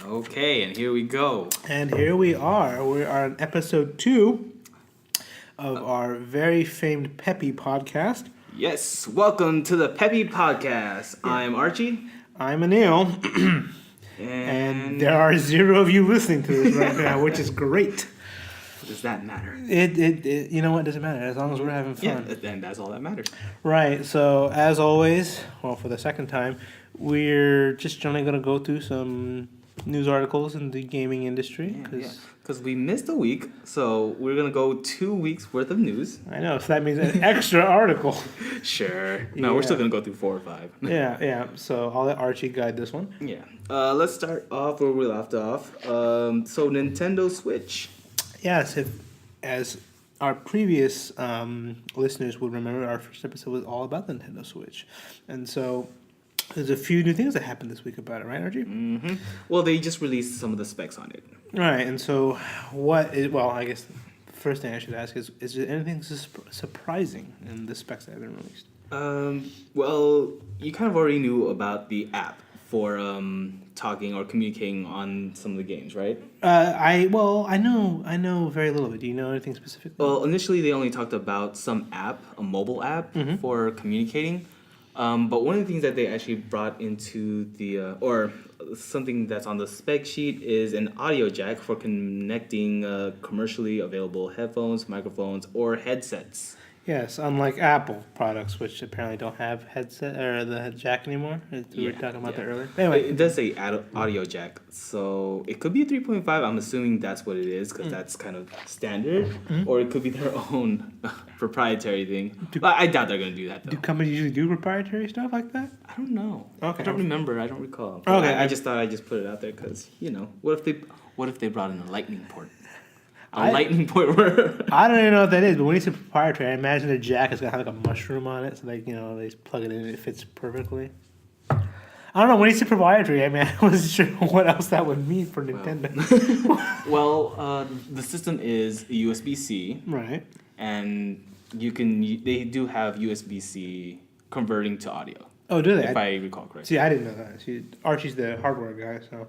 Okay, and here we go. And here we are. We are on episode 2 of our very famed Peppy Podcast. Yes, welcome to the Peppy Podcast. Yeah. I'm Archie. I'm Anil. and there are 0 of you listening to this right now, which is great. What does that matter? It you know what, it doesn't matter as long as we're having fun. Yeah, and that's all that matters. Right, so as always, well, for the second time, we're just generally going to go through some news articles in the gaming industry. Because we missed a week, so we're going to go 2 weeks worth of news. I know, so that means an extra article. Sure. No, we're still going to go through 4 or 5. Yeah. So I'll let Archie guide this one. Yeah. Let's start off where we left off. So Nintendo Switch. Yes, as our previous listeners would remember, our first episode was all about the Nintendo Switch. And so there's a few new things that happened this week about it, right, Archie? Mm-hmm. Well, they just released some of the specs on it. Right, and so I guess the first thing I should ask is there anything surprising in the specs that have been released? Well, you kind of already knew about the app for talking or communicating on some of the games, right? I know very little of it. Do you know anything specific? Well, initially they only talked about some app, a mobile app for communicating. But one of the things that they actually brought into the or something that's on the spec sheet is an audio jack for connecting commercially available headphones, microphones, or headsets. Yes, unlike Apple products, which apparently don't have headset or the jack anymore. We were talking about that earlier. Anyway, it does say audio jack, so it could be a 3.5. I'm assuming that's what it is because that's kind of standard, or it could be their own proprietary thing. I doubt they're going to do that though. Do companies usually do proprietary stuff like that? I don't know. Okay, I don't remember. I don't recall. Okay, I just thought I'd just put it out there because what if they brought in a lightning port? Lightning port. I don't even know what that is, but when you say proprietary, I imagine the jack is gonna have like a mushroom on it, so they just plug it in and it fits perfectly. I don't know. When you say proprietary, I wasn't sure what else that would mean for Nintendo. Well, the system is USB-C, right? And they do have USB-C converting to audio. Oh, do they? If I recall correctly. See, I didn't know that. Archie's the hardware guy, so.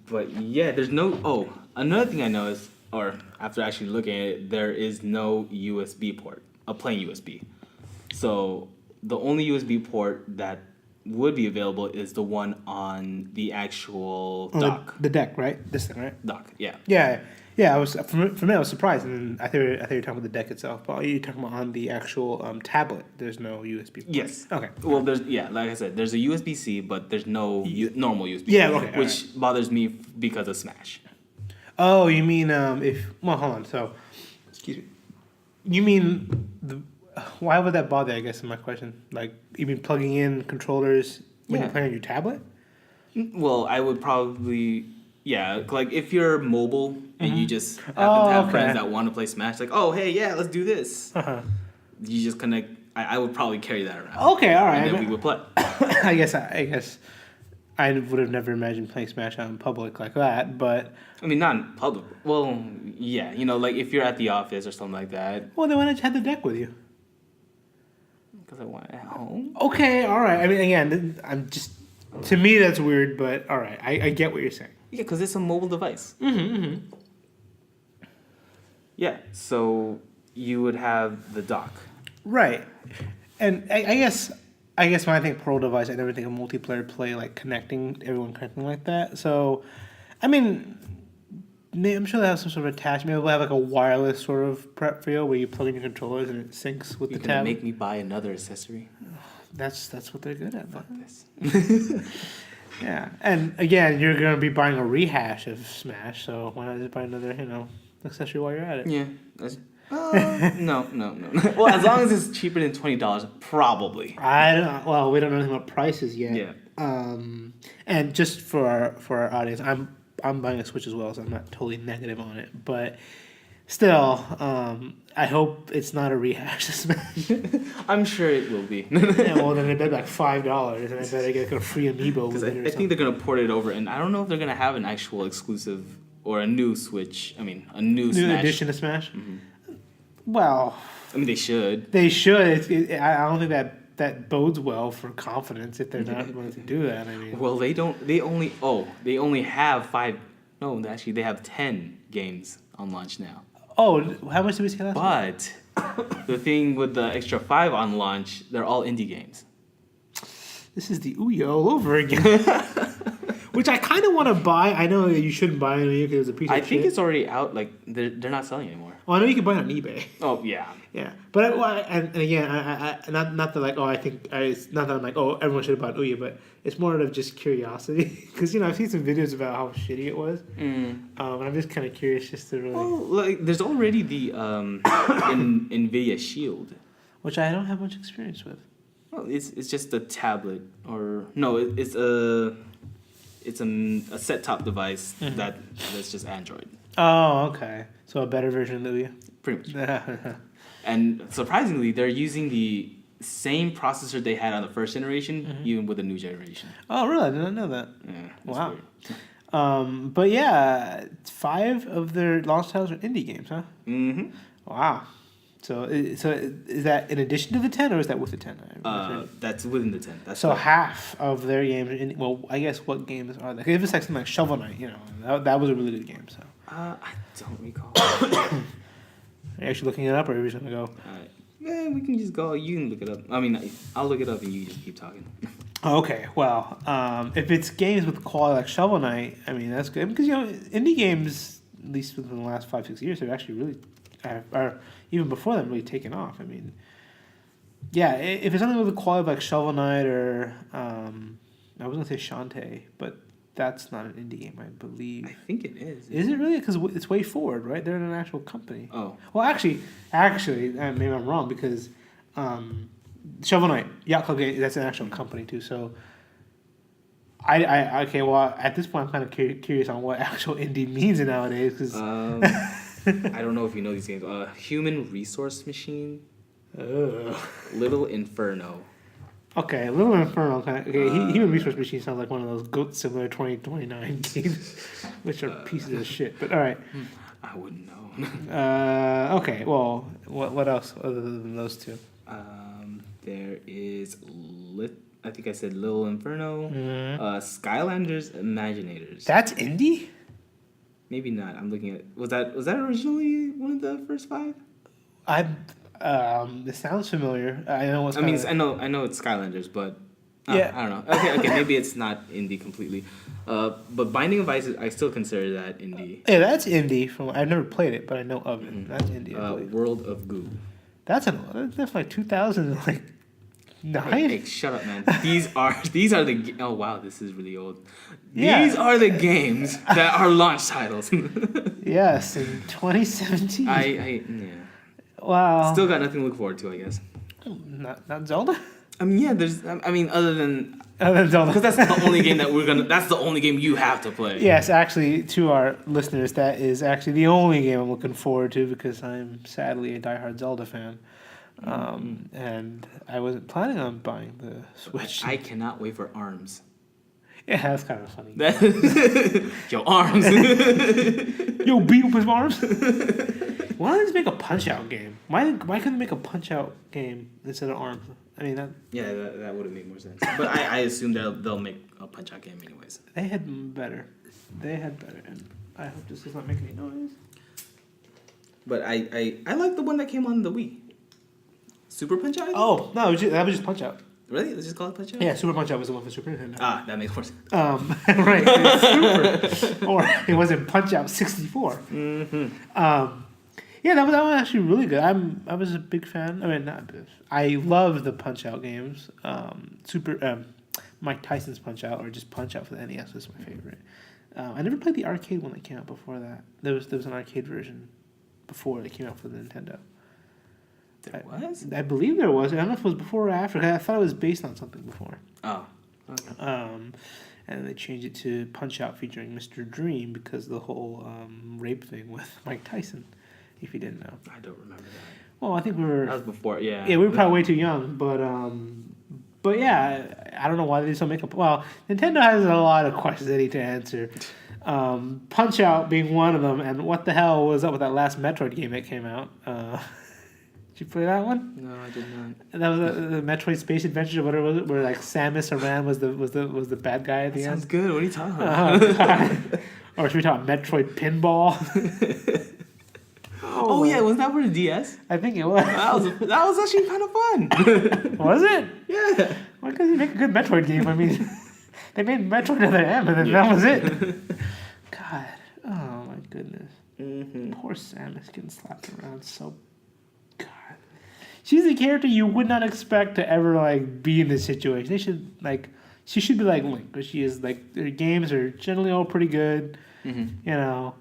But yeah, there's no. Oh, another thing I noticed, or after actually looking at it, there is no USB port, a plain USB. So the only USB port that would be available is the one on the actual dock. The deck, right? This thing, right? Dock, yeah. Yeah. I was for me. I was surprised, and I thought you were talking about the deck itself. But you're talking about on the actual tablet. There's no USB port. Yes. Okay. Well, like I said, there's a USB-C, but there's no normal USB. Yeah. Okay. Which bothers me because of Smash. Oh, you mean hold on. So, excuse me. You mean why would that bother? I guess is my question. Like, you mean plugging in controllers when you're playing on your tablet? Well, I would probably. Yeah, like if you're mobile and you just happen to have friends that want to play Smash, like, oh, hey, yeah, let's do this. You just connect. I would probably carry that around. Okay, all right. And then we would play. I guess I would have never imagined playing Smash out in public like that, but... I mean, not in public. Well, yeah, like if you're at the office or something like that. Well, then why don't you have the deck with you? Because I want it at home. Okay, all right. I mean, again, I'm just... To me, that's weird, but all right. I get what you're saying. Yeah, because it's a mobile device. Mm-hmm. Yeah, so you would have the dock. Right. And I guess when I think pro device, I never think of multiplayer play, like everyone connecting like that. So, I mean, I'm sure they have some sort of attachment. Maybe we'll have like a wireless sort of prep for you where you plug in your controllers and it syncs with the tab. You're going to make me buy another accessory? That's what they're good at. Fuck this. Yeah, and again, you're going to be buying a rehash of Smash, so why not just buy another, accessory while you're at it? Yeah. No. Well, as long as it's cheaper than $20, probably. Well, we don't know anything about prices yet. Yeah. And just for our audience, I'm buying a Switch as well, so I'm not totally negative on it, but still, I hope it's not a rehash of Smash. I'm sure it will be. Yeah, well, then I bet like $5, and I bet I get a free amiibo with it or something. I think they're going to port it over, and I don't know if they're going to have an actual exclusive or a new Switch. I mean, a new Smash. Edition of Smash? Mm-hmm. Well... I mean, they should. They should. I don't think that that bodes well for confidence if they're not willing to do that. I mean, Well, they only have 5. No, actually, they have 10 games on launch now. oh, how much did we say last? But the thing with the extra 5 on launch, they're all indie games. This is the Ouya all over again. Which I kind of want to buy. I know you shouldn't buy it because it's a piece of I think shit. it's already out. Like they're not selling anymore. Well, I know you can buy it on eBay. Oh yeah. Yeah, but and again, I not that like it's not that I'm like everyone should have bought Ouya, but it's more of just curiosity because I've seen some videos about how shitty it was, and I'm just kind of curious just to really. Well, like there's already the NVIDIA Shield. Which I don't have much experience with. Well, it's just a tablet or no, it's a set top device that's just Android. Oh, okay. So a better version of Ouya. Pretty much. And surprisingly, they're using the same processor they had on the first generation, even with the new generation. Oh, really? I did not know that. Yeah. Wow. But yeah, 5 of their launch titles are indie games, huh? Mm-hmm. Wow. So is that in addition to the 10, or is that with the 10? That's within the 10. That's so half of their games. Well, I guess what games are they? If it's like something like Shovel Knight, that was a really good game. So. I don't recall. Are you actually looking it up, or are we just gonna go? Yeah, we can just go. You can look it up. I mean, I'll look it up and you just keep talking. Okay, well, if it's games with quality like Shovel Knight, I mean that's good because indie games, at least within the last 5-6 years, have actually really, are even before them really taken off. I mean, yeah, if it's something with the quality of like Shovel Knight or I was gonna say Shantae, but that's not an indie game, I believe. I think it is. Is it really? Because it's Way Forward, right? They're an actual company. Oh. Well, actually, maybe I'm wrong because Shovel Knight, Yacht Club Game, that's an actual company too. So, okay. Well, at this point, I'm kind of curious on what actual indie means nowadays. Because I don't know if you know these games. Human Resource Machine. Little Inferno. Okay, Little Inferno. Human Resource Machine sounds like one of those Goat Simulator 2029 games, which are pieces of shit. But all right. I wouldn't know. Okay. Well, what else other than those two? There is I think I said Little Inferno. Skylanders Imaginators. That's indie? Maybe not. I'm looking at. Was that originally one of the first 5? It sounds familiar. I know what's. I know it's Skylanders, but yeah, I don't know. Okay, maybe it's not indie completely. But Binding of Isaac, I still consider that indie. Yeah, that's indie. I've never played it, but I know of it. That's indie. World of Goo. That's like 2009. Hey, shut up, man. These are the. Oh wow, this is really old. Yeah. These are the games that are launch titles. Yes, in 2017. Yeah. Wow. Still got nothing to look forward to, I guess. Not Zelda? I mean, yeah, there's. I mean, other than Zelda, because that's the only game that that's the only game you have to play. Yes, actually, to our listeners, that is actually the only game I'm looking forward to because I'm sadly a diehard Zelda fan. And I wasn't planning on buying the Switch. I cannot wait for ARMS. Yeah, that's kind of funny. Yo, ARMS. Yo, beat up his arms. Why don't they just make a Punch-Out game? Why couldn't they make a Punch-Out game instead of ARMS? I mean, that... Yeah, that would have made more sense. But I assume they'll make a Punch-Out game anyways. They had better. And I hope this does not make any noise. But I like the one that came on the Wii. Super Punch-Out? Oh, no, that was just Punch-Out. Really? Let's just call it Punch-Out? Yeah, Super Punch-Out was the one for Super Nintendo. Ah, that makes more sense. Right. It's Super. Or it wasn't Punch-Out 64. Mm-hmm. Yeah, that was actually really good. I was a big fan. I mean, I love the Punch-Out games. Mike Tyson's Punch-Out or just Punch-Out for the NES was my favorite. I never played the arcade one that came out before that. There was an arcade version before that came out for the Nintendo. There was? I believe there was. I don't know if it was before or after. I thought it was based on something before. Oh. Okay. And they changed it to Punch-Out featuring Mr. Dream because of the whole rape thing with Mike Tyson, if you didn't know. I don't remember that. Well, I think we were... That was before, yeah. Yeah, we were probably way too young, but yeah, I don't know why they still make up... Well, Nintendo has a lot of questions they need to answer. Punch-Out being one of them, and what the hell was up with that last Metroid game that came out? Did you play that one? No, I did not. And that was the Metroid Space Adventure, or whatever it was, where like Samus Aran was the bad guy at the end. Sounds good. What are you talking about? Oh, God. Or should we talk Metroid Pinball? Oh yeah, wasn't that for the DS? I think it was. That was actually kind of fun. Was it? Yeah. Why couldn't you make a good Metroid game? I mean, they made Metroid Other M, and then that was it. God. Oh, my goodness. Mm-hmm. Poor Samus getting slapped around so... God. She's a character you would not expect to ever, like, be in this situation. They should, like... She should be like Link, because she is, like... Her games are generally all pretty good. Mm-hmm. You know...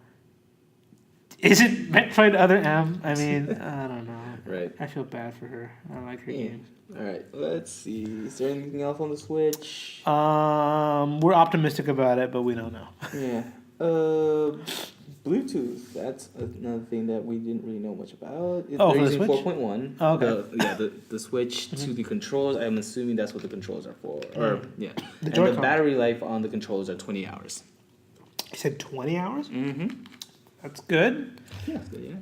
Is it Metroid Other M? I mean, I don't know. Right. I feel bad for her. I like her games. All right. Let's see. Is there anything else on the Switch? We're optimistic about it, but we don't know. Yeah. Bluetooth. That's another thing that we didn't really know much about. Oh, they're for the using Switch? 4.1. Oh, okay. The Switch to the controllers. I'm assuming that's what the controllers are for. Or yeah. The and Joy-Con. the battery life on the controllers are 20 hours. You said 20 hours? Mm-hmm. That's good. Yeah, that's good. Yeah.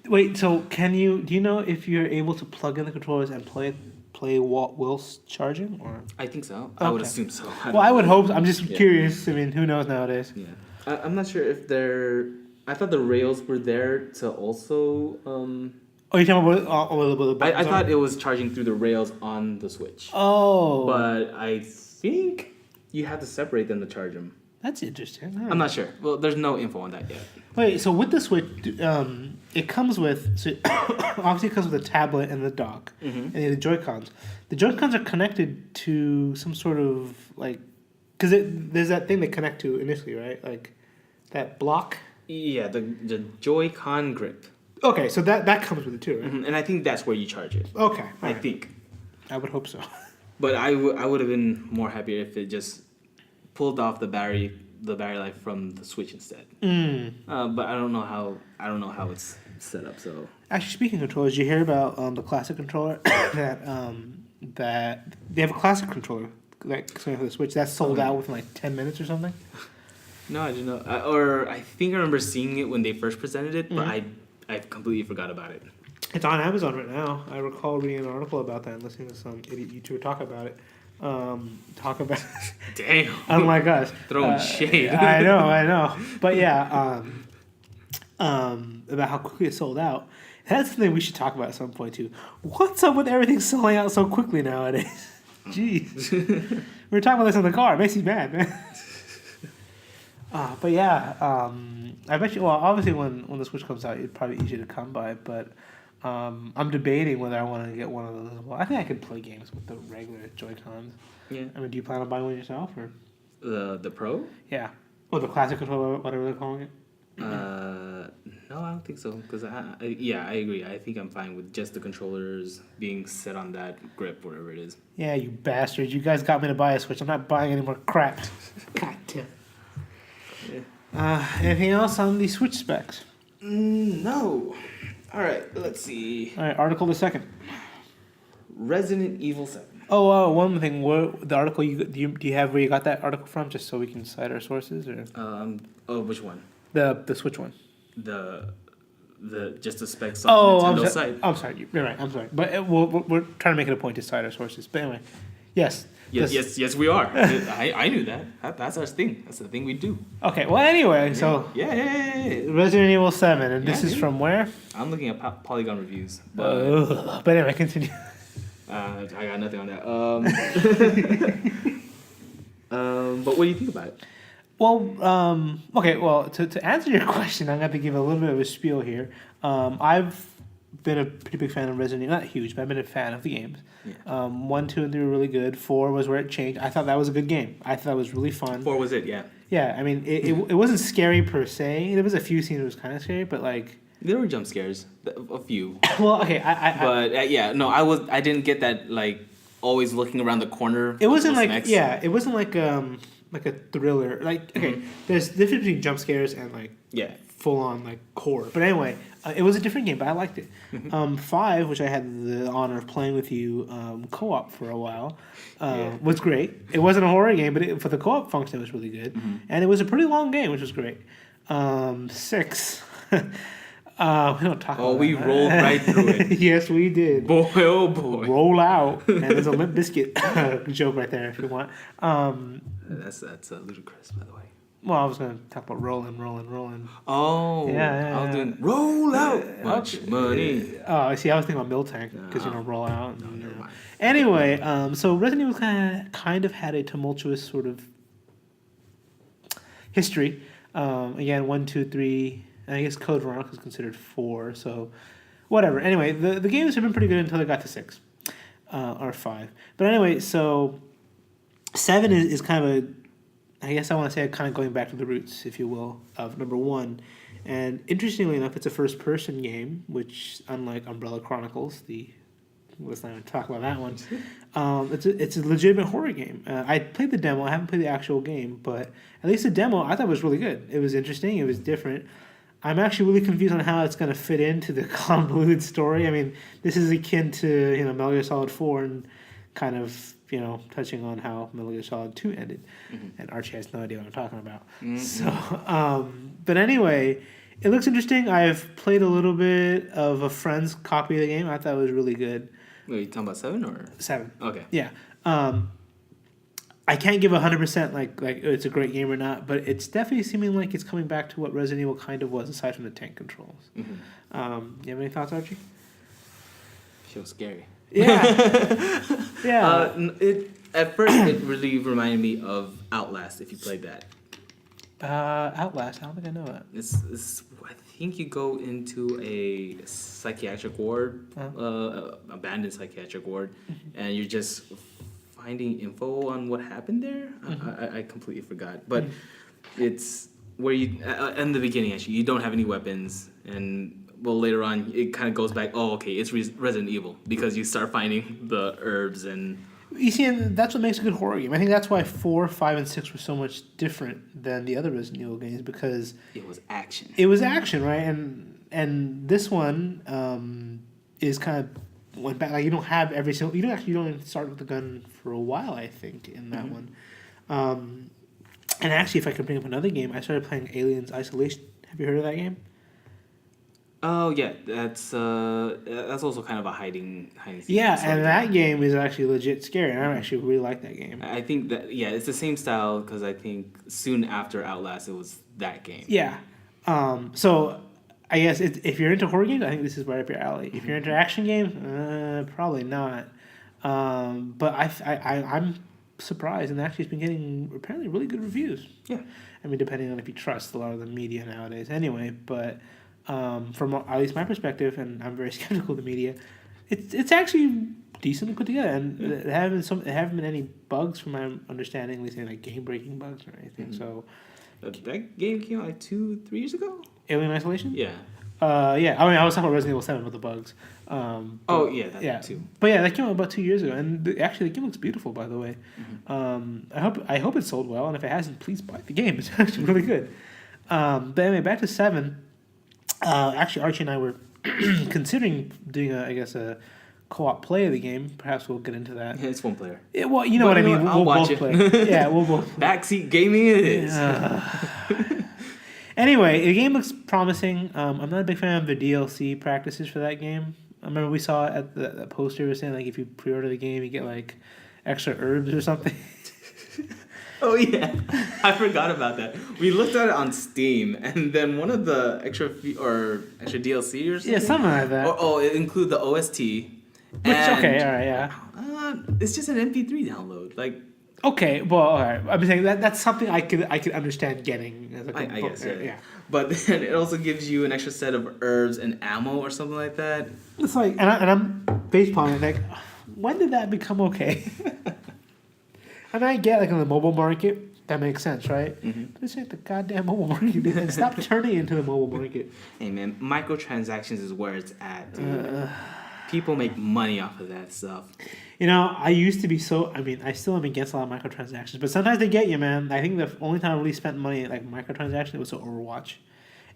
Wait, so do you know if you're able to plug in the controllers and play whilst charging? Or I think so. I would assume so. I would hope. I'm just curious. I mean, who knows nowadays? Yeah. I'm not sure if they're... I thought the rails were there to also... Oh, you're talking about the I thought it was charging through the rails on the Switch. Oh. But I think you have to separate them to charge them. That's interesting. I'm not sure. Well, there's no info on that yet. Wait, so with the Switch, it comes with... So obviously, it comes with a tablet and the dock. And the Joy-Cons. The Joy-Cons are connected to some sort of, like... Because there's that thing they connect to initially, right? Like, that block? Yeah, the Joy-Con grip. Okay, so that comes with it too, right? Mm-hmm. And I think that's where you charge it. Okay. I think. I would hope so. But I would have been more happier if it just pulled off the battery life from the Switch instead. But I don't know how it's set up. So actually, speaking of controllers, did you hear about the classic controller that they have a classic controller like for the Switch that's sold out within like 10 minutes or something? No, I didn't know. Or I think I remember seeing it when they first presented it, but I completely forgot about it. It's on Amazon right now. I recall reading an article about that and listening to some idiot YouTuber talk about it. Damn. Unlike us. Throwing shade. I know. But yeah, about how quickly it sold out. That's something we should talk about at some point too. What's up with everything selling out so quickly nowadays? Jeez. We were talking about this in the car. It makes you mad, man. But yeah, I bet you. Well, obviously, when the Switch comes out, it's probably easier to come by. But I'm debating whether I want to get one of those as well. I think I could play games with the regular Joy-Cons. Yeah. I mean, do you plan on buying one yourself or? The Pro? Yeah. Or the classic controller, whatever they're calling it. No, I don't think so. Because I agree. I think I'm fine with just the controllers being set on that grip, whatever it is. Yeah, you bastards! You guys got me to buy a Switch. I'm not buying any more crap. God damn. Yeah. Anything else on the Switch specs? No. All right, let's see. All right, article the second. Resident Evil 7. Oh, one more thing. The article do you have where you got that article from, just so we can cite our sources, or? Which one? The Switch one. The just the specs on Nintendo's site. I'm sorry. You're right. I'm sorry, but we're trying to make it a point to cite our sources. But anyway, yes. Yes, we are. I knew that. That's our thing. That's the thing we do. Okay. Well, anyway, so yeah. Resident Evil 7, and this is from where? I'm looking at Polygon reviews. But anyway, continue. I got nothing on that. But what do you think about it? Well, okay. Well, to answer your question, I'm going to give a little bit of a spiel here. I've been a pretty big fan of Resident Evil. Not huge, but I've been a fan of the games. Yeah. 1, 2, and 3 were really good. 4 was where it changed. I thought that was a good game. I thought it was really fun. 4 was it, yeah. Yeah, I mean, it wasn't scary per se. There was a few scenes that was kind of scary, but like... There were jump scares. A few. Well, okay, I didn't get that, like, always looking around the corner. It wasn't like... Next. Yeah, it wasn't like a thriller. Like, okay, there's difference between jump scares and, like... Yeah. Full-on, like, horror. But anyway, it was a different game, but I liked it. 5, which I had the honor of playing with you co-op for a while, was great. It wasn't a horror game, but for the co-op function, it was really good. And it was a pretty long game, which was great. 6 We don't talk about we that. rolled right through it. Yes, we did. Boy, oh boy. Roll out. And there's a Limp Bizkit joke right there if you want. That's ludicrous, by the way. Well, I was going to talk about rolling. Oh, Yeah. I was doing roll out much money. Oh, see, I was thinking about Mill Tank because roll out. No, never mind. Anyway, so Resident Evil kind of had a tumultuous sort of history. Again, 1, 2, 3, and I guess Code Veronica is considered 4. So, whatever. Anyway, the games have been pretty good until they got to 6 or 5. But anyway, so 7 is kind of a, I guess I want to say, kind of going back to the roots, if you will, of number 1. And interestingly enough, it's a first-person game, which, unlike Umbrella Chronicles, let's not even talk about that one. It's a legitimate horror game. I played the demo. I haven't played the actual game, but at least the demo I thought was really good. It was interesting. It was different. I'm actually really confused on how it's going to fit into the convoluted story. I mean, this is akin to Metal Gear Solid 4 and kind of touching on how Metal Gear Solid 2 ended. Mm-hmm. And Archie has no idea what I'm talking about. Mm-hmm. So, but anyway, it looks interesting. I've played a little bit of a friend's copy of the game. I thought it was really good. Wait, you talking about 7 or 7? Okay. Yeah. I can't give 100% like it's a great game or not, but it's definitely seeming like it's coming back to what Resident Evil kind of was, aside from the tank controls. Mm-hmm. You have any thoughts, Archie? Feels scary. Yeah. Yeah. At first it really reminded me of Outlast. If you played that. Outlast. I don't think I know that. It's I think you go into a psychiatric ward, abandoned psychiatric ward, mm-hmm. and you're just finding info on what happened there. Mm-hmm. I completely forgot, but it's where you in the beginning actually you don't have any weapons, and later on it kind of goes back. Oh, okay, it's Resident Evil because you start finding the herbs and. You see, and that's what makes a good horror game. I think that's why 4, 5, and 6 were so much different than the other Resident Evil games because it was action. It was action, right? And this one is kind of went back. Like you don't have every single. You don't even start with the gun for a while. I think in that one. And actually, if I could bring up another game, I started playing Aliens Isolation. Have you heard of that game? Oh yeah, that's also kind of a hiding scene. Yeah, and that game is actually legit scary, and I actually really like that game. I think that it's the same style because I think soon after Outlast it was that game. Yeah, so I guess if you're into horror games, I think this is right up your alley. If you're into action games, probably not. But I'm surprised, and actually it's been getting apparently really good reviews. Yeah, I mean depending on if you trust a lot of the media nowadays. Anyway, but. From at least my perspective, and I'm very skeptical of the media, it's actually decently put together, and there haven't been any bugs from my understanding, at least any like game breaking bugs or anything. Mm-hmm. So that game came out like 2-3 years ago. Alien Isolation. Yeah. Yeah. I mean, I was talking about Resident Evil 7 with the bugs. That too. But yeah, that came out about 2 years ago, and actually the game looks beautiful, by the way. Mm-hmm. I hope it sold well, and if it hasn't, please buy the game. It's actually really good. But anyway, back to 7. Actually, Archie and I were considering doing a co-op play of the game. Perhaps we'll get into that. Yeah, it's one player. Yeah, well, you know what I mean. We'll both watch it. play. Yeah, we'll both play. Backseat gaming it is. Anyway, the game looks promising. I'm not a big fan of the DLC practices for that game. I remember we saw at the poster was saying like if you pre-order the game, you get like extra herbs or something. Oh yeah, I forgot about that. We looked at it on Steam, and then one of the extra DLC or something. Yeah, something like that. It include the OST. Okay, all right, yeah. It's just an MP3 download, like. Okay, well, all right. I'm saying that's something I could understand getting. As I guess, yeah. But then it also gives you an extra set of herbs and ammo or something like that. It's like, and I'm facepalming like, when did that become okay? And I get like in the mobile market, that makes sense, right? Mm-hmm. But it's like the goddamn mobile market, dude. Stop turning into the mobile market. Hey man, microtransactions is where it's at, dude. People make money off of that stuff. I used to be I still am against a lot of microtransactions, but sometimes they get you, man. I think the only time I really spent money like microtransactions was to Overwatch.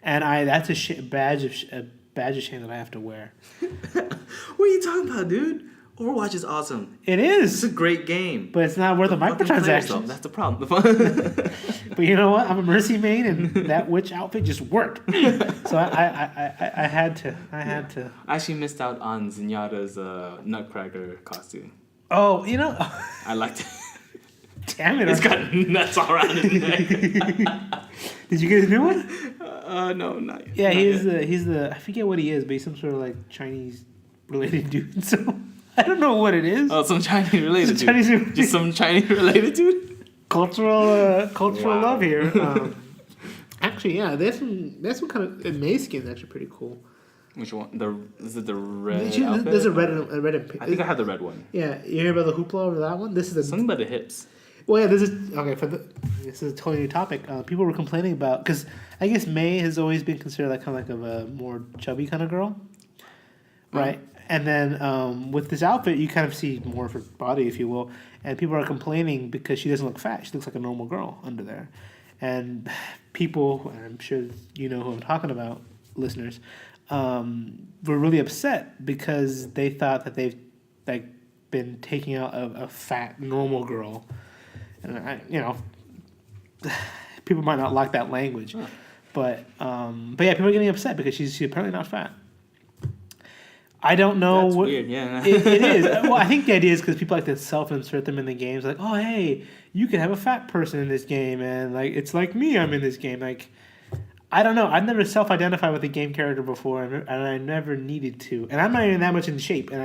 And that's a badge of shame that I have to wear. What are you talking about, dude? Overwatch is awesome. It is. It's a great game. But it's not worth a microtransaction. That's the problem. But but you know what? I'm a Mercy main, and that witch outfit just worked. So I had to. I actually missed out on Zenyatta's Nutcracker costume. Oh, I liked it. Damn it! It's got nuts all around his neck. Did you get a new one? No, not yet. Yeah, not he's yet. the I forget what he is, but he's some sort of like Chinese related dude. So I don't know what it is. Oh, some Chinese related dude. Chinese Just some Chinese related dude. Cultural Wow. love here. Actually, yeah, there's some kind of May skin that's actually pretty cool. Which one? Is it the red There's outfit? a red and pink. I think I have the red one. Yeah, you hear about the hoopla over that one? This is Something about the hips. Well, yeah, this is okay. This is a totally new topic. People were complaining about because I guess May has always been considered like kind of like a more chubby kind of girl, right? And then with this outfit, you kind of see more of her body, if you will. And people are complaining because she doesn't look fat. She looks like a normal girl under there. And people, and I'm sure you know who I'm talking about, listeners, were really upset because they thought that they've like been taking out a fat normal girl. And people might not like that language, but yeah, people are getting upset because she's apparently not fat. I don't know. That's weird. Yeah, it is. Well, I think the idea is because people like to self-insert them in the games, like, oh, hey, you can have a fat person in this game, and like it's like me, I'm in this game. Like, I don't know. I've never self-identified with a game character before, and I never needed to. And I'm not even that much in shape, and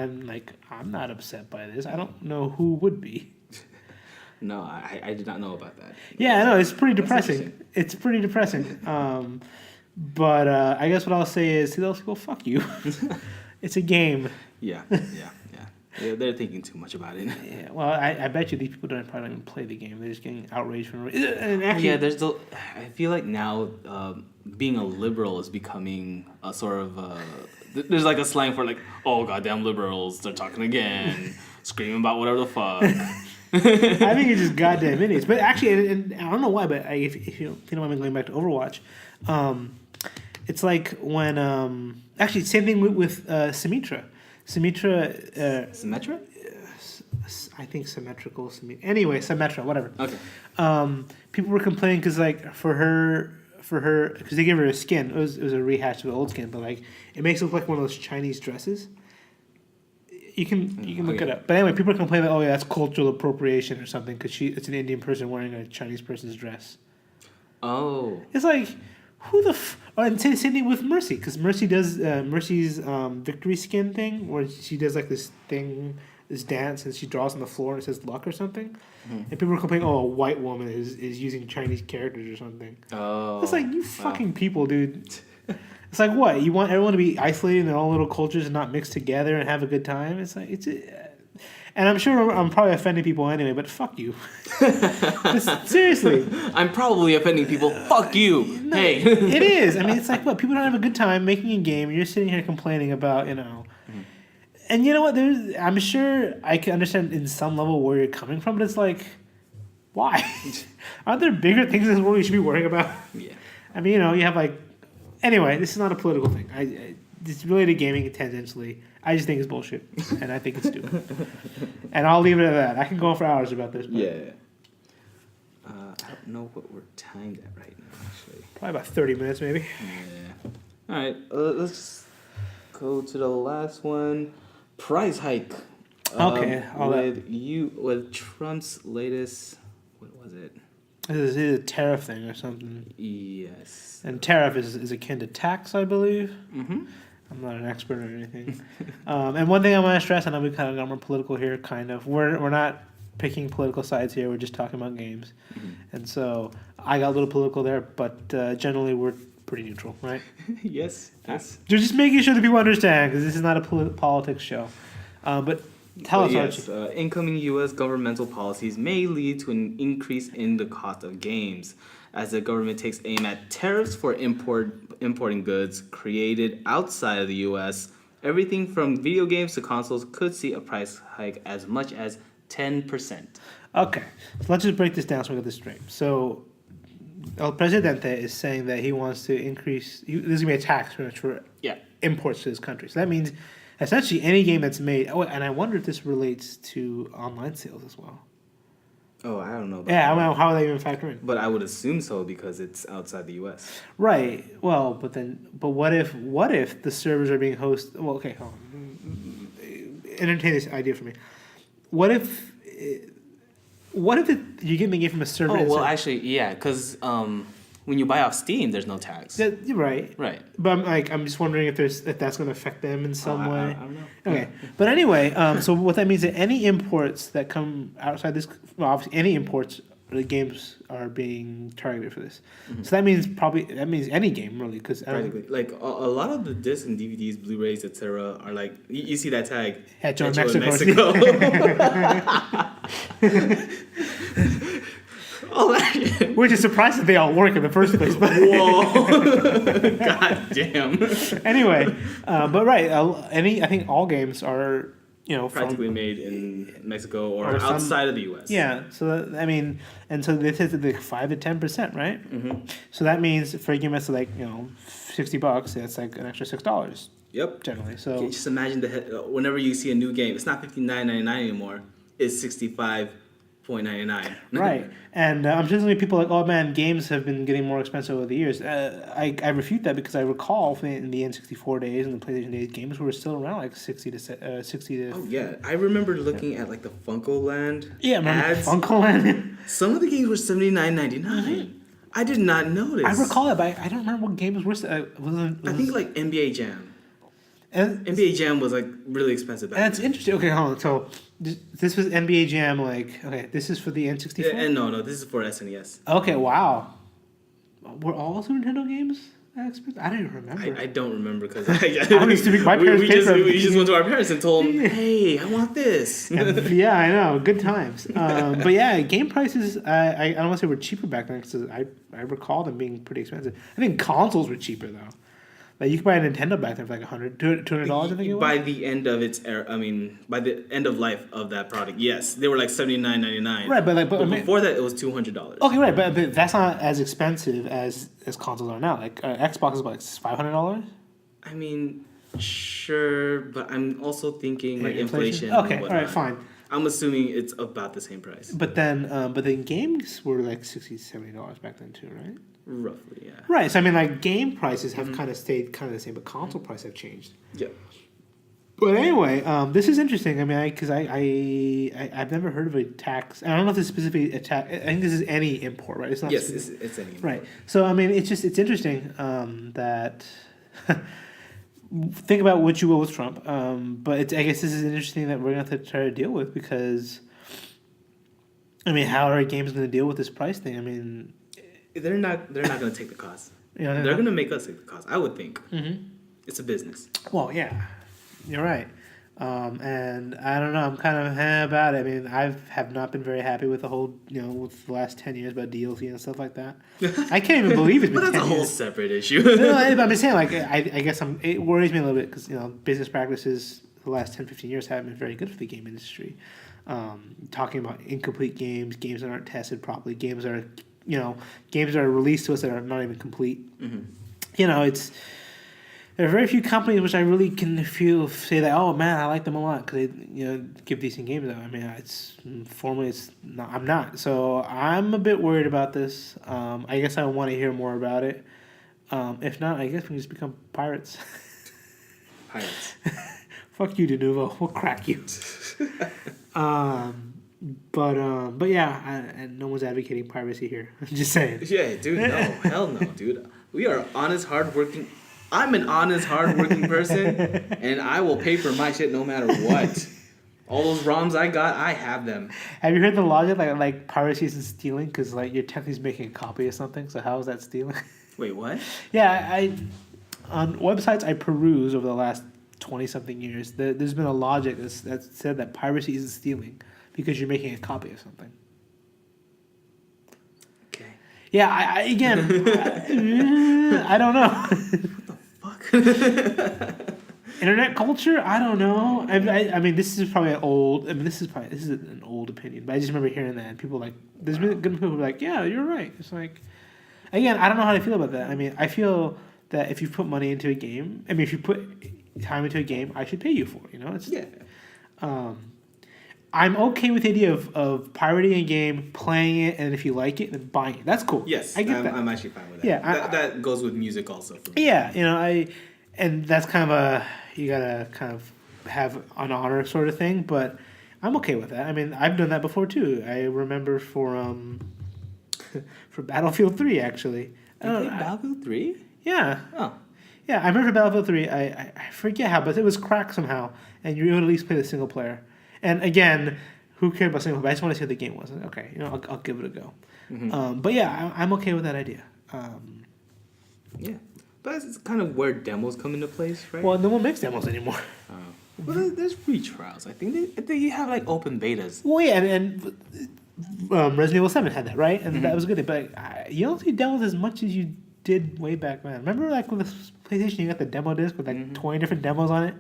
I'm not upset by this. I don't know who would be. No, I did not know about that. Yeah, I know. It's pretty depressing. It's pretty depressing. But I guess what I'll say is, well, fuck you. It's a game. Yeah. They're thinking too much about it. Yeah, well, I bet you these people don't probably even play the game. They're just getting outraged from it. And actually, I feel like now being a liberal is becoming a sort of there's like a slang for like, oh goddamn liberals, they're talking again, screaming about whatever the fuck. I think it's just goddamn idiots. But actually, and I don't know why, but if you don't mind me going back to Overwatch, it's like when actually same thing with Symmetra. Symmetra? I think symmetrical. Anyway, Symmetra, whatever. Okay. People were complaining because like for her because they gave her a skin. It was a rehash of the old skin, but like it makes it look like one of those Chinese dresses. You can look it up. But anyway, people are complaining that, oh yeah, that's cultural appropriation or something because it's an Indian person wearing a Chinese person's dress. Oh. It's like, who the and same thing with Mercy, because Mercy does Mercy's victory skin thing where she does like this dance and she draws on the floor and it says luck or something. Mm-hmm. And people are complaining, oh, a white woman is using Chinese characters or something. Oh. It's like, you fucking people, dude. It's like, what? You want everyone to be isolated in their own little cultures and not mix together and have a good time? It's like, and I'm sure I'm probably offending people anyway, but fuck you. Seriously. I'm probably offending people. Fuck you. No, hey. It is. I mean, it's like, what? People don't have a good time making a game, and you're sitting here complaining about, Mm-hmm. And you know what? I'm sure I can understand in some level where you're coming from, but it's like, why? Aren't there bigger things in this world you should be worrying about? Yeah. I mean, you have like... Anyway, this is not a political thing. It's related to gaming tangentially. I just think it's bullshit, and I think it's stupid. And I'll leave it at that. I can go on for hours about this. But yeah. I don't know what we're timed at right now, actually. Probably about 30 minutes, maybe. Yeah. All right, let's go to the last one. Price hike. Okay. With Trump's latest, what was it? This is a tariff thing or something. Yes. And tariff is akin to tax, I believe. Mm-hmm. I'm not an expert or anything. And one thing I want to stress, I know we kind of got more political here, kind of. We're not picking political sides here. We're just talking about games. Mm-hmm. And so I got a little political there, but generally we're pretty neutral, right? Yes. Just making sure that people understand, because this is not a politics show. But tell us, Archie. Incoming U.S. governmental policies may lead to an increase in the cost of games, as the government takes aim at tariffs for importing goods created outside of the U.S. Everything from video games to consoles could see a price hike as much as 10%. Okay, so let's just break this down so we get this straight. So, El Presidente is saying that he wants to increase... There's going to be a tax for imports to this country. So that means essentially any game that's made... Oh, and I wonder if this relates to online sales as well. Oh, I don't know about Yeah, that. I mean, how would they even factor in? But I would assume so because it's outside the U.S. Right. Well, but what if the servers are being hosted? Well, okay, hold on. Entertain this idea for me. What if you're getting the game from a server? Oh, well, actually, yeah, because when you buy off Steam, there's no tax. You're right. Right. But I'm just wondering if that's going to affect them in some way. I don't know. Okay. But anyway, so what that means is that any imports that come outside this, well, obviously any imports, the games are being targeted for this. Mm-hmm. So that means any game really, because like a lot of the discs and DVDs, Blu-rays, etc. are like you see that tag. Hecho in Mexico. All that. Which is surprised that they all work in the first place. But whoa! God damn. Anyway, but right, I think all games are practically made in Mexico or outside of the U.S. Yeah, so so this is like 5 to 10%, right? Mm-hmm. So that means for a game that's like $60, that's like an extra $6. Yep. Generally, so okay, just imagine whenever you see a new game, it's not $59.99 anymore. It's $65.99. Right, and I'm just thinking people are like, oh man, games have been getting more expensive over the years. I refute that because I recall in the N64 days and the PlayStation days, games were still around like 60 to. Oh yeah, I remember looking at like the Funko Land ads. Funko Land. Some of the games were $79.99. Mm-hmm. I did not notice. I recall that, but I don't remember what games were. I think like NBA Jam. And NBA Jam was like really expensive back then. That's interesting. Okay, hold on. So this was NBA Jam. This is for the N64. Yeah, and no, this is for SNES. Okay, wow. Were all Super Nintendo games that expensive? I don't even remember. I don't remember because my parents we just went to our parents and told them, "Hey, I want this." Yeah, I know. Good times. But yeah, game prices. I don't want to say were cheaper back then because I recall them being pretty expensive. I think consoles were cheaper though. Like you could buy a Nintendo back then for like $200, I think it was. By the end of its era, by the end of life of that product, yes, they were like $79.99. Right, but before that, it was $200. Okay, right, but that's not as expensive as consoles are now. Like Xbox is about $500. I mean, sure, but I'm also thinking like inflation. Okay, all right, fine. I'm assuming it's about the same price. But then games were like $60, $70 back then too, right? Roughly, yeah. Right. So I mean, like game prices have kind of stayed kind of the same, but console prices have changed. Yeah. But anyway, this is interesting. I mean, because I've never heard of a tax. I don't know if this is specifically a tax. I think this is any import, right? It's not. Yes, it's any import. Right. So I mean, it's interesting that. Think about what you will with Trump, but I guess this is interesting that we're going to have to try to deal with because. I mean, how are games going to deal with this price thing? I mean. They're not going to take the cost. Yeah, they're going to make us take the cost. I would think. Mm-hmm. It's a business. Well, yeah, you're right. And I don't know. I'm kind of about it. I mean, I have not been very happy with the whole, with the last 10 years about DLC and stuff like that. I can't even believe it's been 10 years. But that's a whole separate issue. No, I'm just saying, like, I guess it worries me a little bit because, business practices the last 10, 15 years haven't been very good for the game industry. Talking about incomplete games that aren't tested properly, games that are released to us that are not even complete. Mm-hmm. There are very few companies which I really can say that, oh man, I like them a lot because they give decent games out. I mean, I'm not. So I'm a bit worried about this. I guess I want to hear more about it. If not, I guess we can just become pirates. Pirates. Fuck you, De Novo. We'll crack you. But yeah, and no one's advocating piracy here. I'm just saying. Yeah, dude, no, hell no, dude. We are honest, hardworking. I'm an honest, hardworking person, and I will pay for my shit no matter what. All those ROMs I got, I have them. Have you heard the logic like piracy isn't stealing because like you're technically making a copy of something? So how is that stealing? Wait, what? Yeah, on websites I peruse over the last 20-something years, there's been a logic that said that piracy isn't stealing because you're making a copy of something. Okay. Yeah, I don't know. What the fuck? Internet culture? I don't know. I mean, this is probably this is an old opinion, but I just remember hearing that and people there's been good people who are like, yeah, you're right. It's like, again, I don't know how to feel about that. I mean, I feel that if you put money into a game, if you put time into a game, I should pay you for it. It's, yeah. I'm okay with the idea of pirating a game, playing it, and if you like it, then buying it. That's cool. Yes, I get that. I'm actually fine with that. Yeah, that goes with music also for me. Yeah, and that's kind of you gotta kind of have an honor sort of thing, but I'm okay with that. I mean, I've done that before too. I remember for for Battlefield 3 actually. You played Battlefield 3? Yeah. Oh. Yeah, I remember Battlefield 3. I forget how, but it was cracked somehow, and you would at least play the single player. And again, who cared about single player? I just want to see how the game was. Okay, I'll give it a go. Mm-hmm. But yeah, I'm okay with that idea. Yeah, but it's kind of where demos come into place, right? Well, no one makes demos anymore. Well, there's free trials. I think they have like open betas. Well, yeah, and Resident Evil 7 had that, right? And that was a good thing. But you don't see demos as much as you did way back then. Remember, like with the PlayStation, you got the demo disc with like 20 different demos on it.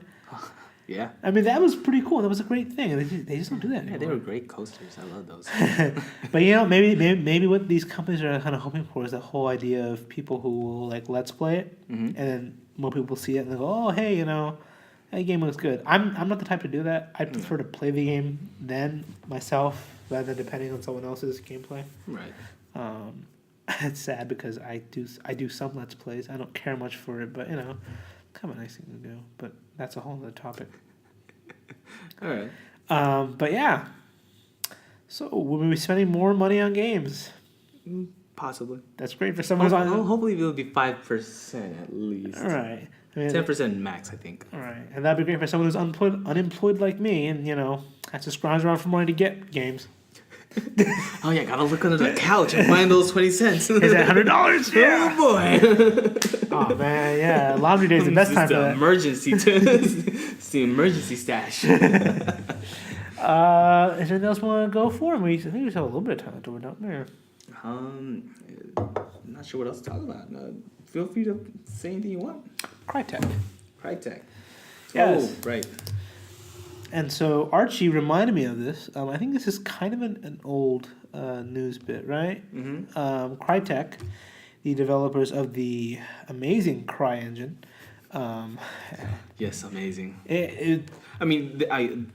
Yeah. I mean, that was pretty cool. That was a great thing. And they just don't do that anymore. Yeah, they were great coasters. I love those. But maybe what these companies are kind of hoping for is the whole idea of people who will like let's play it, and then more people see it and they go, oh hey, that game looks good. I'm not the type to do that. I prefer to play the game then myself rather than depending on someone else's gameplay. Right. It's sad because I do some let's plays. I don't care much for it, but kind of a nice thing to do. But that's a whole other topic. All right. But yeah. So will we be spending more money on games? Possibly. That's great for someone who's on. Hopefully, it'll be 5% at least. All right. 10% max, I think. All right, and that'd be great for someone who's unemployed like me, and has to scrounge around for money to get games. Oh yeah, gotta look under the couch and find those 20 cents. Is that $100? Yeah. Oh boy. Oh man, yeah. Laundry day is the best time for that. It's the emergency stash. Is there anything else we want to go for? I think we just have a little bit of time to it, don't we? I'm not sure what else to talk about. Feel free to say anything you want. Crytek. Yes. Oh, right. And so Archie reminded me of this. I think this is kind of an old news bit, right? Mm-hmm. Crytek, the developers of the amazing CryEngine. Yes, amazing.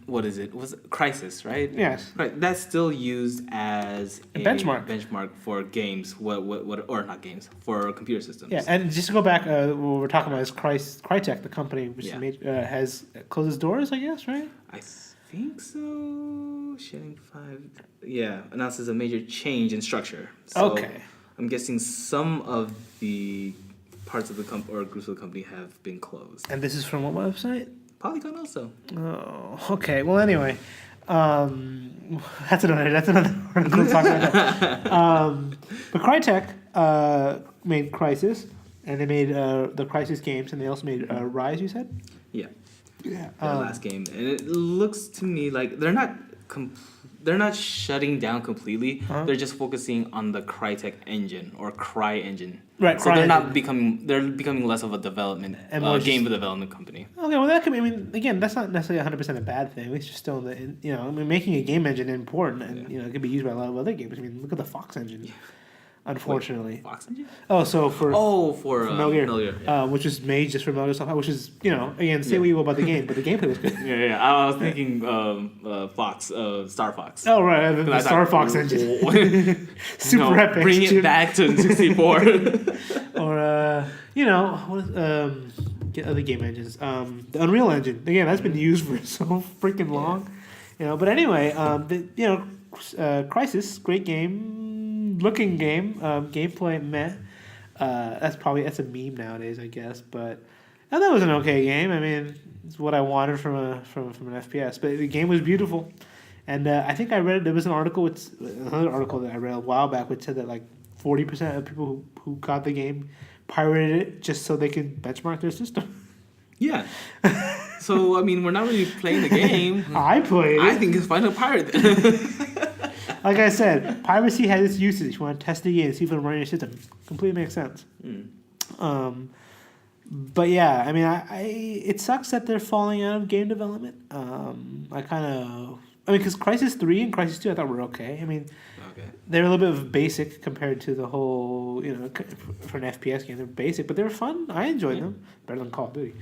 What is it? Was it Crysis, right? Yes. Right. That's still used as a benchmark for games. Or not games, for computer systems. Yeah, and just to go back, what we're talking about is Crytek, the company which has closed its doors, I guess, right? I think so. Shedding 5. Yeah, announces a major change in structure. So okay. I'm guessing some of the parts of the company or groups of the company have been closed. And this is from what website? Polygon also. Oh, okay. Well, anyway, that's another article to talk about. But Crytek made Crysis, and they made the Crysis games, and they also made Rise. You said? Yeah. Yeah. The last game, and it looks to me like they're not shutting down completely. Uh-huh. They're just focusing on the Crytek engine or CryEngine. Right. So they're becoming less of a development game development company. Okay, well that could be. I mean, again, that's not necessarily 100% a bad thing. It's just still making a game engine important, and it could be used by a lot of other games. I mean, look at the Fox engine. Yeah. Unfortunately. Wait, Fox engine? Oh, so for Metal Gear, yeah. Which is made just for Metal Gear Solid 5, which is again say what you will about the game, but the gameplay was good. Yeah. I was thinking Fox, Star Fox. Oh right, the Star Fox engine. Super epic. Bring it back to 64. Or get other game engines. The Unreal Engine again, that's been used for so freaking long. But anyway, Crysis, great game. Looking game, gameplay meh. That's a meme nowadays, I guess. But I thought it was an okay game. I mean, it's what I wanted from an FPS. But the game was beautiful, and I think I read there was another article that I read a while back which said that like 40% of people who got the game pirated it just so they could benchmark their system. Yeah. So I mean, we're not really playing the game. I played it. I think it's fine to pirate it. Like I said, piracy has its uses. You want to test the game and see if it'll run your system. Completely makes sense. But yeah, I mean, it sucks that they're falling out of game development. Because Crysis 3 and Crysis 2 I thought were okay. I mean, they're a little bit of basic compared to the whole, cool, for an FPS game. They're basic, but they were fun. I enjoyed them. Better than Call of Duty.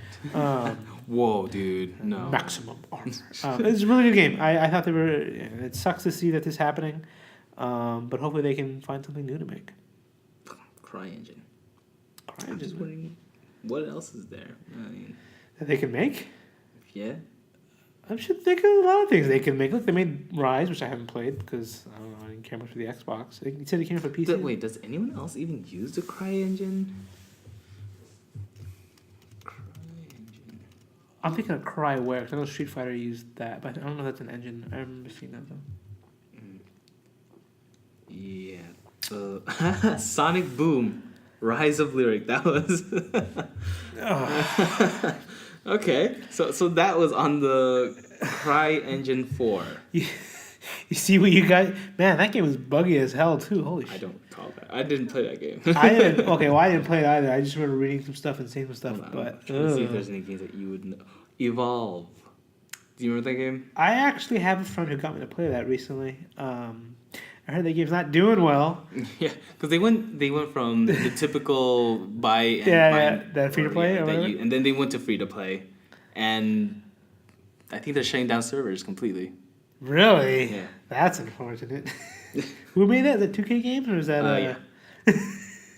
Whoa, dude, no. Maximum Armor. It's a really good game. I thought they were. It sucks to see that this is happening, but hopefully they can find something new to make. CryEngine. I'm just wondering what else is there. I mean, that they can make. Yeah. I'm sure they could a lot of things they can make. Look, they made Rise, which I haven't played because I don't know, I didn't care much for the Xbox. You said it came for PC. Wait, does anyone else even use the CryEngine? CryEngine. I'm thinking of Cryware, because I know Street Fighter used that, but I don't know if that's an engine. I remember seeing that though. Yeah. Sonic Boom, Rise of Lyric. That was. Okay, so that was on the CryEngine 4. You see what you got? Man, that game was buggy as hell too. Holy shit. I don't recall that. I didn't play that game. I didn't. Okay, well I didn't play it either. I just remember reading some stuff and seeing some stuff. But let's see if there's any games that you would know. Evolve. Do you remember that game? I actually have a friend who got me to play that recently. I heard that game's not doing well. Yeah, because they went from the typical buy and that free to play, and then they went to free to play, and I think they're shutting down servers completely. Really? Yeah. That's unfortunate. Who made that? Is that 2K Games or is that? Yeah.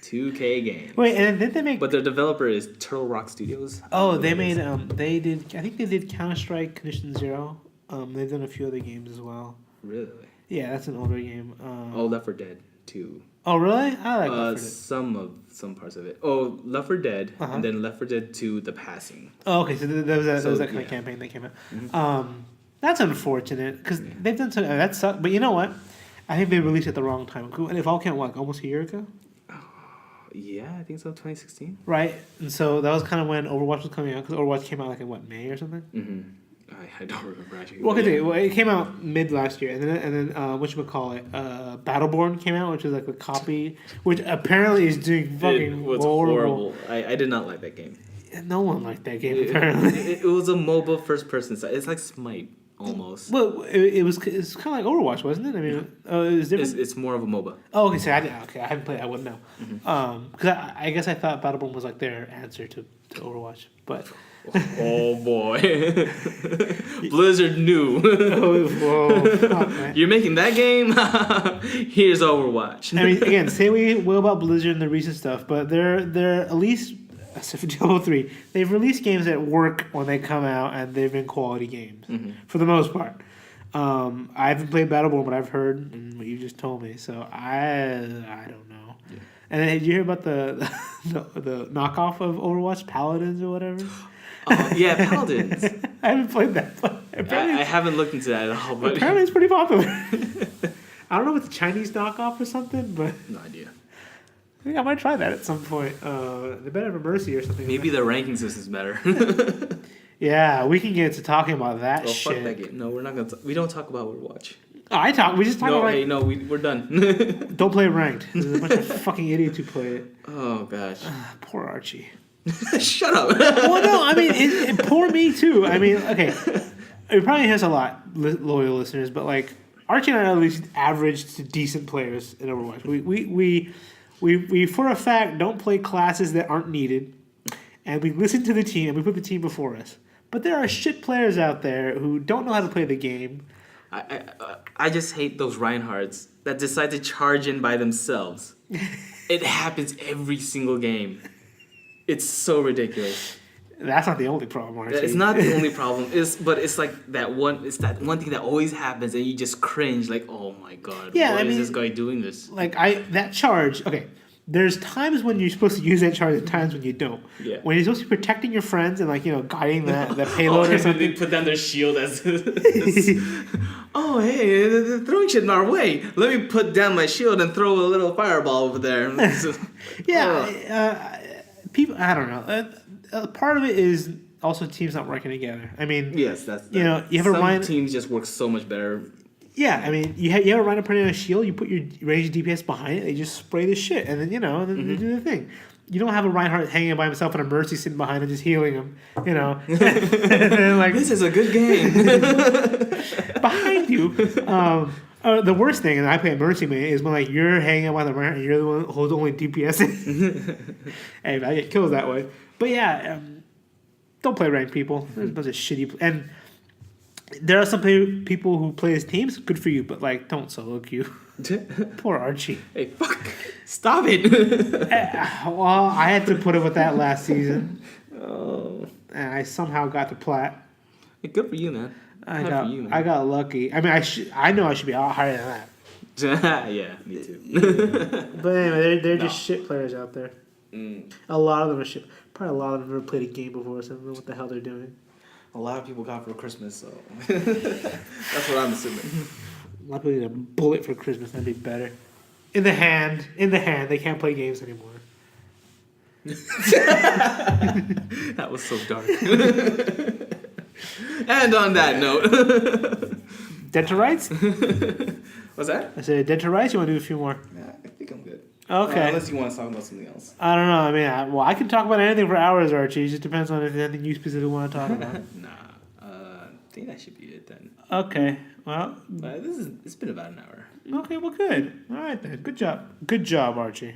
2K Games. Wait, and did they make? But their developer is Turtle Rock Studios. Oh, they made. They did. I think they did Counter-Strike Condition Zero. They've done a few other games as well. Really? Yeah, that's an older game. Left 4 Dead 2. Oh, really? I like Left 4 Dead. Some parts of it. Oh, Left 4 Dead, and then Left 4 Dead 2: The Passing. Oh, okay. So there was that kind of campaign that came out. Mm-hmm. That's unfortunate because they've done some. That sucked. But you know what? I think they released it at the wrong time. And if all count, almost a year ago? Yeah, I think so. 2016. Right, and so that was kind of when Overwatch was coming out because Overwatch came out in May or something. Mm-hmm. I don't remember actually. Well, it came out mid last year, and then whatchamacallit, Battleborn came out, which is like a copy, which apparently is doing fucking horrible. I did not like that game. No one liked that game. Apparently, it was a mobile first person side. It's like Smite almost. Well, it's kind of like Overwatch, wasn't it? I mean, it was different. It's more of a MOBA. Oh, okay. So I haven't played. I wouldn't know. Because I guess I thought Battleborn was like their answer to Overwatch, but. Oh boy, Blizzard knew. Whoa, you're making that game. Here's Overwatch. I mean, again, say we will about Blizzard and the recent stuff, but they're at least except for Diablo 3, they've released games that work when they come out, and they've been quality games for the most part. I haven't played Battleborn, but I've heard and what you just told me, so I don't know. Yeah. And then, did you hear about the knockoff of Overwatch, Paladins or whatever? Yeah, Paladins. I haven't played that, but I haven't looked into that at all. But apparently it's pretty popular. I don't know if it's a Chinese knockoff or something, but no idea. I think I might try that at some point. They better have a Mercy or something. Maybe the ranking system's better. Yeah, we can get to talking about that shit. Fuck that game. No, we're not gonna. We don't talk about Overwatch. Oh, we just talk about. Hey, no, we're done. Don't play ranked. There's a bunch of fucking idiots who play it. Oh gosh. Poor Archie. Shut up. Well, no, I mean, poor me too. I mean, okay, it probably has a lot loyal listeners, but like Archie and I are at least average to decent players in Overwatch. We for a fact don't play classes that aren't needed, and we listen to the team and we put the team before us. But there are shit players out there who don't know how to play the game. I just hate those Reinhardts that decide to charge in by themselves. It happens every single game. It's so ridiculous. That's not the only problem, Archie. It's not the only problem. But it's like that one. It's that one thing that always happens, and you just cringe, like, "Oh my god, why is this guy doing this?" Like that charge. Okay, there's times when you're supposed to use that charge, and times when you don't. Yeah. When you're supposed to be protecting your friends and guiding that payload or something. They put down their shield as. Oh hey, they're throwing shit in our way. Let me put down my shield and throw a little fireball over there. People, I don't know. Part of it is also teams not working together. I mean, yes, that's you have a some teams just work so much better. Yeah, I mean, you have a Rhino putting on a shield. You put your ranged DPS behind it. They just spray the shit, and then they do the thing. You don't have a Reinhardt hanging by himself and a Mercy sitting behind him just healing him. And like, this is a good game. behind you. The worst thing, and I play Mercy Man, is when like you're hanging out on the ramp and you're the one who's only DPSing. Hey, I get kills that way. But yeah, don't play ranked people. There's a bunch of shitty. And there are some people who play as teams. Good for you, but like don't solo queue. Poor Archie. Hey, fuck! Stop it. Well, I had to put up with that last season, Oh, and I somehow got to plat. hey, good for you, man. I got lucky. I mean, I know I should be a lot higher than that. Yeah, me too. But anyway, they're just shit players out there. Mm. A lot of them are shit. Probably a lot of them have never played a game before, so I don't know what the hell they're doing. A lot of people got for Christmas, so that's what I'm assuming. A lot of people need a bullet for Christmas. That'd be better. In the hand. They can't play games anymore. That was so dark. And on that note, Dead to Rights? what's that? I said Dead to Rights. You want to do a few more? Yeah, I think I'm good. Okay. Unless you want to talk about something else. I don't know. I mean, I can talk about anything for hours, Archie. It just depends on if there's anything you specifically want to talk about. Nah, I think that should be it then. Okay. Well. But it's been about an hour. Okay. Well, good. All right then. Good job. Good job, Archie.